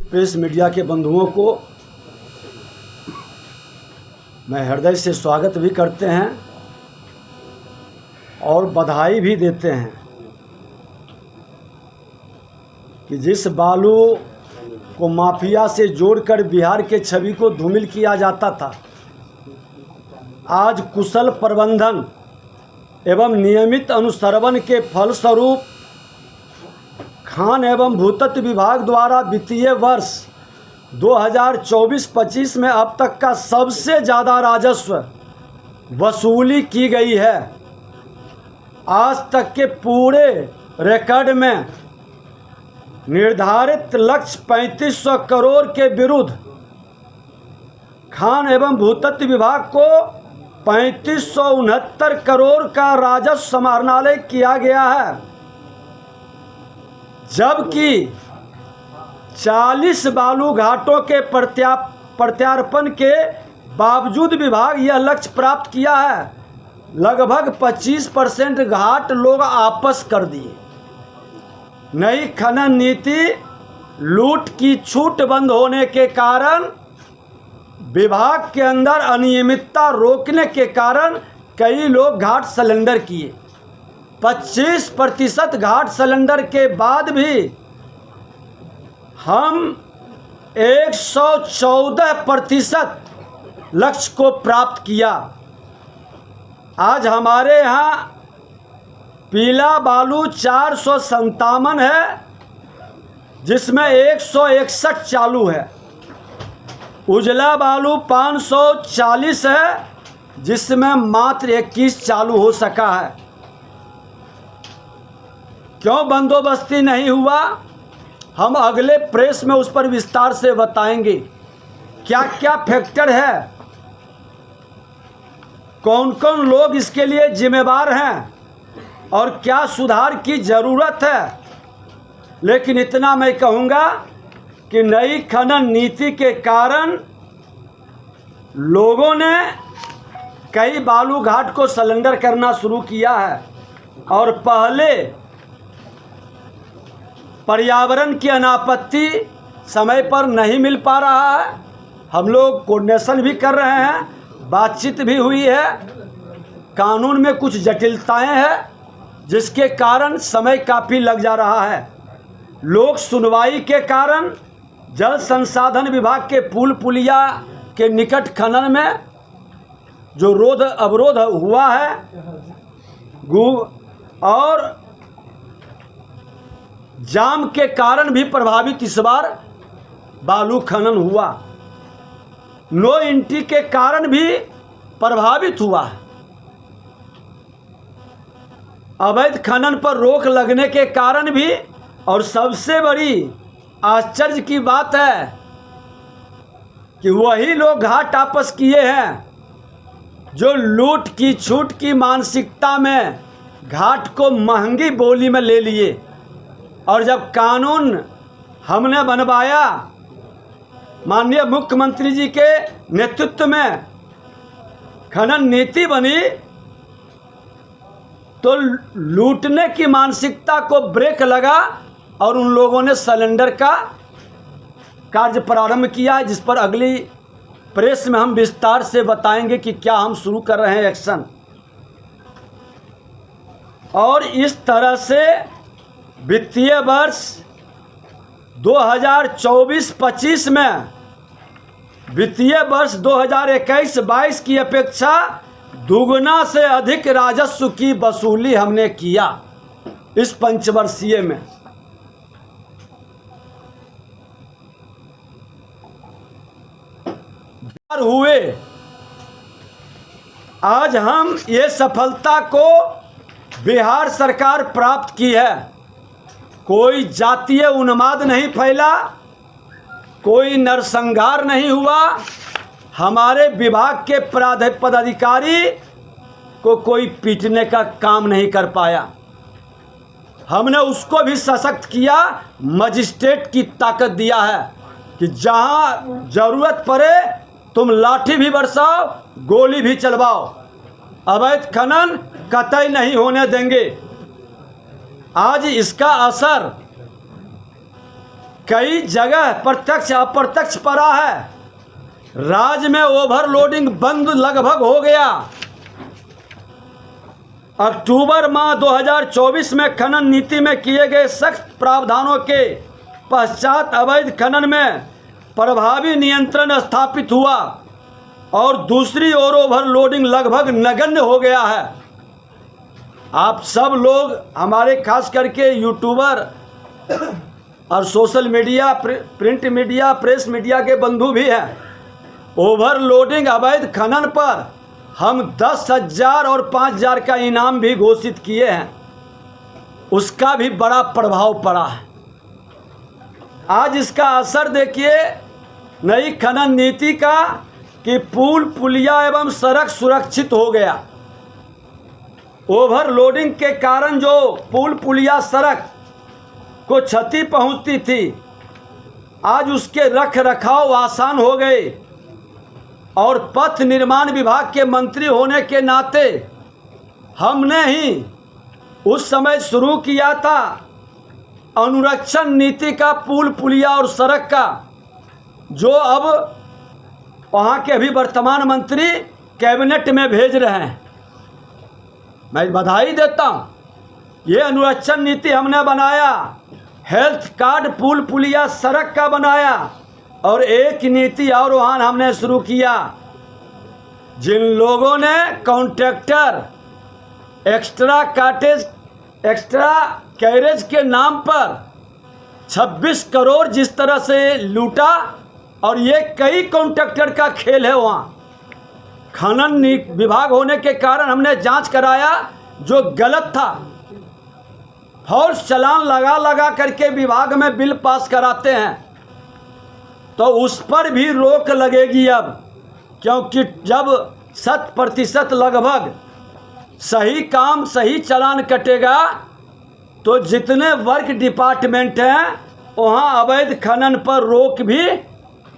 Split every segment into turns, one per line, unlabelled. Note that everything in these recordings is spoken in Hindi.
प्रेस मीडिया के बंधुओं को मैं हृदय से स्वागत भी करते हैं और बधाई भी देते हैं कि जिस बालू को माफिया से जोड़कर बिहार के छवि को धूमिल किया जाता था, आज कुशल प्रबंधन एवं नियमित अनुश्रवण के फलस्वरूप खान एवं भूतत्व विभाग द्वारा वित्तीय वर्ष 2024-25 में अब तक का सबसे ज़्यादा राजस्व वसूली की गई है। आज तक के पूरे रिकॉर्ड में निर्धारित लक्ष्य 3500 करोड़ के विरुद्ध खान एवं भूतत्व विभाग को 3569 करोड़ का राजस्व समाहरणालय किया गया है, जबकि 40 बालू घाटों के प्रत्यार्पण के बावजूद विभाग यह लक्ष्य प्राप्त किया है। लगभग 25% घाट लोग आपस कर दिए। नई खनन नीति लूट की छूट बंद होने के कारण विभाग के अंदर अनियमितता रोकने के कारण कई लोग घाट सिलेंडर किए। 25% घाट सिलेंडर के बाद भी हम 114% लक्ष्य को प्राप्त किया। आज हमारे यहाँ पीला बालू 457 है, जिसमें 161 चालू है। उजला बालू 540 है, जिसमें मात्र 21 चालू हो सका है। क्यों बंदोबस्ती नहीं हुआ, हम अगले प्रेस में उस पर विस्तार से बताएंगे। क्या क्या फैक्टर है, कौन कौन लोग इसके लिए जिम्मेदार हैं और क्या सुधार की ज़रूरत है। लेकिन इतना मैं कहूँगा कि नई खनन नीति के कारण लोगों ने कई बालू घाट को सिलेंडर करना शुरू किया है और पहले पर्यावरण की अनापत्ति समय पर नहीं मिल पा रहा है। हम लोग कोऑर्डिनेशन भी कर रहे हैं, बातचीत भी हुई है। कानून में कुछ जटिलताएं हैं, जिसके कारण समय काफ़ी लग जा रहा है। लोक सुनवाई के कारण जल संसाधन विभाग के पुल पुलिया के निकट खनन में जो अवरोध हुआ है और जाम के कारण भी प्रभावित इस बार बालू खनन हुआ। नो एंट्री के कारण भी प्रभावित हुआ है। अवैध खनन पर रोक लगने के कारण भी, और सबसे बड़ी आश्चर्य की बात है कि वही लोग घाट आपस किए हैं जो लूट की छूट की मानसिकता में घाट को महंगी बोली में ले लिए। और जब कानून हमने बनवाया, माननीय मुख्यमंत्री जी के नेतृत्व में खनन नीति बनी, तो लूटने की मानसिकता को ब्रेक लगा और उन लोगों ने सिलेंडर का कार्य प्रारंभ किया, जिस पर अगली प्रेस में हम विस्तार से बताएंगे कि क्या हम शुरू कर रहे हैं एक्शन। और इस तरह से वित्तीय वर्ष 2024-25 में वित्तीय वर्ष 2021-22 की अपेक्षा दुगना से अधिक राजस्व की वसूली हमने किया इस पंचवर्षीय में। हुए आज हम ये सफलता को बिहार सरकार प्राप्त की है। कोई जातीय उन्माद नहीं फैला, कोई नरसंहार नहीं हुआ। हमारे विभाग के पदाधिकारी को कोई पीटने का काम नहीं कर पाया। हमने उसको भी सशक्त किया, मजिस्ट्रेट की ताकत दिया है कि जहां जरूरत पड़े तुम लाठी भी बरसाओ, गोली भी चलवाओ, अवैध खनन कतई नहीं होने देंगे। आज इसका असर कई जगह प्रत्यक्ष अप्रत्यक्ष पड़ा है। राज्य में ओवरलोडिंग बंद लगभग हो गया। अक्टूबर माह 2024 में खनन नीति में किए गए सख्त प्रावधानों के पश्चात अवैध खनन में प्रभावी नियंत्रण स्थापित हुआ और दूसरी ओर ओवरलोडिंग लगभग नगण्य हो गया है। आप सब लोग हमारे खास करके यूट्यूबर और social media, print media, press media के बंधु भी हैं। ओवरलोडिंग अवैध खनन पर हम 10,000 और 5,000 का इनाम भी घोषित किए हैं। उसका भी बड़ा प्रभाव पड़ा है। आज इसका असर देखिए नई खनन नीति का कि पुल पुलिया एवं सड़क सुरक्षित हो गया। ओवरलोडिंग के कारण जो पुल पुलिया सड़क को क्षति पहुंचती थी, आज उसके रख रखाव आसान हो गए और पथ निर्माण विभाग के मंत्री होने के नाते हमने ही उस समय शुरू किया था अनुरक्षण नीति का, पुल पुलिया और सड़क का, जो अब वहाँ के अभी वर्तमान मंत्री कैबिनेट में भेज रहे हैं। मैं बधाई देता हूँ। ये अनुरक्षण नीति हमने बनाया, हेल्थ कार्ड पुल पुलिया सड़क का बनाया और एक नीति और वहाँ हमने शुरू किया। जिन लोगों ने कॉन्ट्रैक्टर एक्स्ट्रा कैरेज के नाम पर 26 करोड़ जिस तरह से लूटा, और ये कई कॉन्ट्रैक्टर का खेल है। वहाँ खनन विभाग होने के कारण हमने जांच कराया, जो गलत था। फॉल्स चालान लगा करके विभाग में बिल पास कराते हैं, तो उस पर भी रोक लगेगी अब, क्योंकि जब 100% लगभग सही काम सही चालान कटेगा तो जितने वर्क डिपार्टमेंट हैं वहाँ अवैध खनन पर रोक भी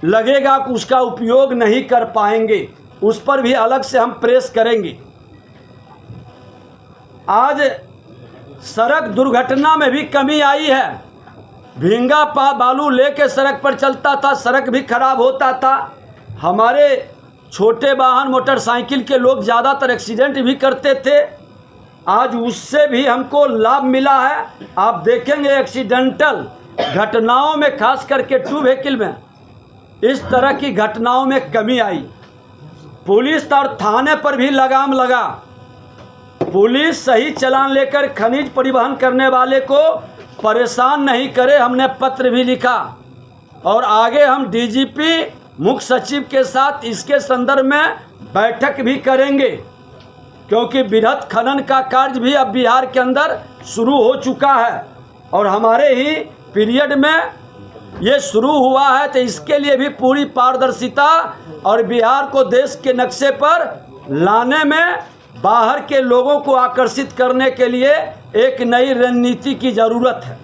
लगेगा, उसका उपयोग नहीं कर पाएंगे। उस पर भी अलग से हम प्रेस करेंगे। आज सड़क दुर्घटना में भी कमी आई है। भींगा बालू लेके सड़क पर चलता था, सड़क भी खराब होता था। हमारे छोटे वाहन मोटरसाइकिल के लोग ज़्यादातर एक्सीडेंट भी करते थे। आज उससे भी हमको लाभ मिला है। आप देखेंगे एक्सीडेंटल घटनाओं में, खास करके 2 व्हीकल में, इस तरह की घटनाओं में कमी आई। पुलिस और थाने पर भी लगाम लगा। पुलिस सही चालान लेकर खनिज परिवहन करने वाले को परेशान नहीं करे, हमने पत्र भी लिखा और आगे हम डीजीपी मुख्य सचिव के साथ इसके संदर्भ में बैठक भी करेंगे, क्योंकि बृहद खनन का कार्य भी अब बिहार के अंदर शुरू हो चुका है और हमारे ही पीरियड में ये शुरू हुआ है। तो इसके लिए भी पूरी पारदर्शिता और बिहार को देश के नक्शे पर लाने में, बाहर के लोगों को आकर्षित करने के लिए एक नई रणनीति की ज़रूरत है।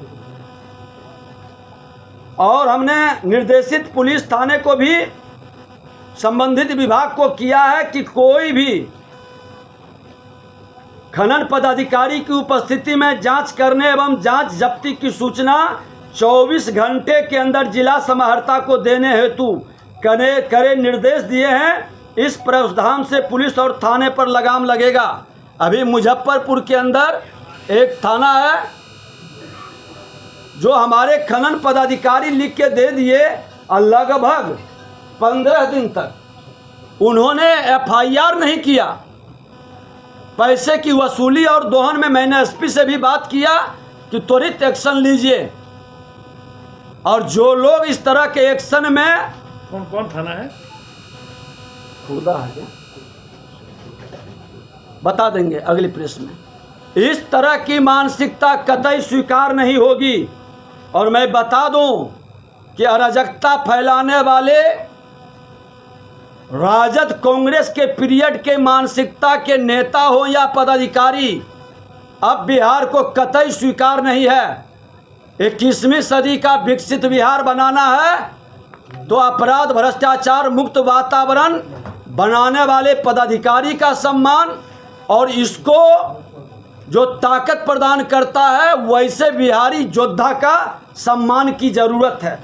और हमने निर्देशित पुलिस थाने को भी, संबंधित विभाग को किया है कि कोई भी खनन पदाधिकारी की उपस्थिति में जांच करने एवं जांच जब्ती की सूचना 24 घंटे के अंदर जिला समाहर्ता को देने हेतु करे निर्देश दिए हैं। इस प्रावधान से पुलिस और थाने पर लगाम लगेगा। अभी मुजफ्फरपुर के अंदर एक थाना है जो हमारे खनन पदाधिकारी लिख के दे दिए और लगभग 15 दिन तक उन्होंने एफआईआर नहीं किया। पैसे की वसूली और दोहन में मैंने एसपी से भी बात किया कि त्वरित एक्शन लीजिए, और जो लोग इस तरह के एक्शन में,
कौन थाना है?
खुदा है, बता देंगे अगली प्रेस में। इस तरह की मानसिकता कतई स्वीकार नहीं होगी। और मैं बता दूं कि अराजकता फैलाने वाले राजद कांग्रेस के पीरियड के मानसिकता के नेता हो या पदाधिकारी, अब बिहार को कतई स्वीकार नहीं है। 21वीं सदी का विकसित बिहार बनाना है तो अपराध भ्रष्टाचार मुक्त वातावरण बनाने वाले पदाधिकारी का सम्मान और इसको जो ताकत प्रदान करता है, वैसे बिहारी योद्धा का सम्मान की ज़रूरत है।